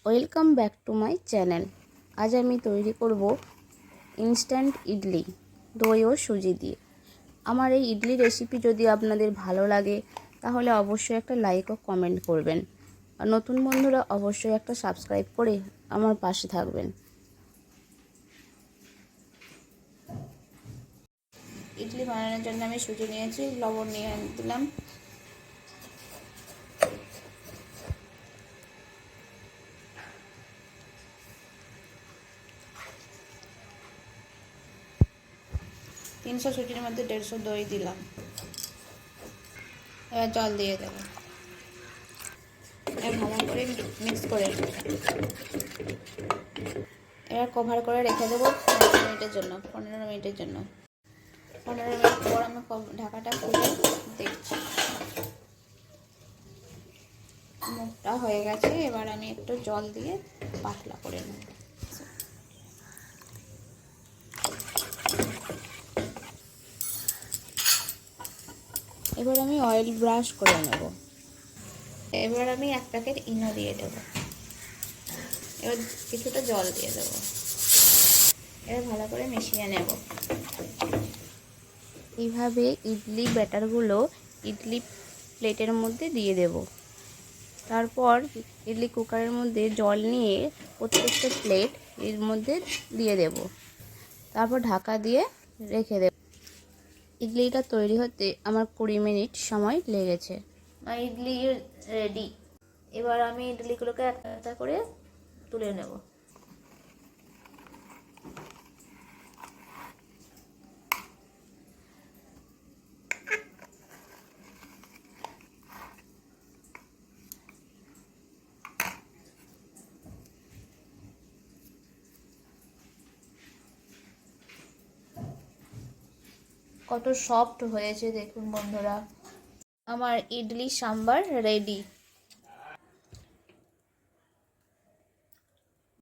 Welcome back to my channel. আজ আমি তৈরি করব ইনস্ট্যান্ট ইডলি দই ও সুজি দিয়ে। আমার এই ইডলি রেসিপি যদি আপনাদের ভালো লাগে তাহলে অবশ্যই একটা লাইক ও কমেন্ট করবেন, আর নতুন বন্ধুরা অবশ্যই একটা সাবস্ক্রাইব করে আমার পাশে থাকবেন। ইডলি বানানোর জন্য আমি সুজি নিয়েছি, লবণ নিয়ে দিলাম, তিনশো সুজির মধ্যে 150 দই দিলাম। এবার জল দিয়ে দেবো, এবার ভালো করে মিক্স করে এবার কভার করে রেখে দেবো 15 মিনিটের জন্য। 15 মিনিটের জন্য 15 মিনিট পর আমি ঢাকাটা খুলে দেখছি মুখটা হয়ে গেছে। এবার আমি একটু জল দিয়ে পাতলা করে নেব। এবার আমি অয়েল ব্রাশ করে নেব। এবার আমি 1 প্যাকেট ইনো দিয়ে দেব। এবার কিছুটা জল দিয়ে দেব। এবার ভালো করে মিশিয়ে নেব। এইভাবে ইডলি ব্যাটারগুলো ইডলি প্লেটের মধ্যে দিয়ে দেব। তারপর ইডলি কুকারের মধ্যে জল নিয়ে প্রত্যেকটা প্লেট এর মধ্যে দিয়ে দেব। তারপর ঢাকা দিয়ে রেখে দেব। ইডলিটা তৈরি হতে আমার 20 মিনিট সময় লেগেছে। ইডলি রেডি। এবার আমি ইডলিগুলোকে একটা করে তুলে নেব। কত সফট হয়েছে দেখুন বন্ধুরা। আমার ইডলি সাম্বার রেডি।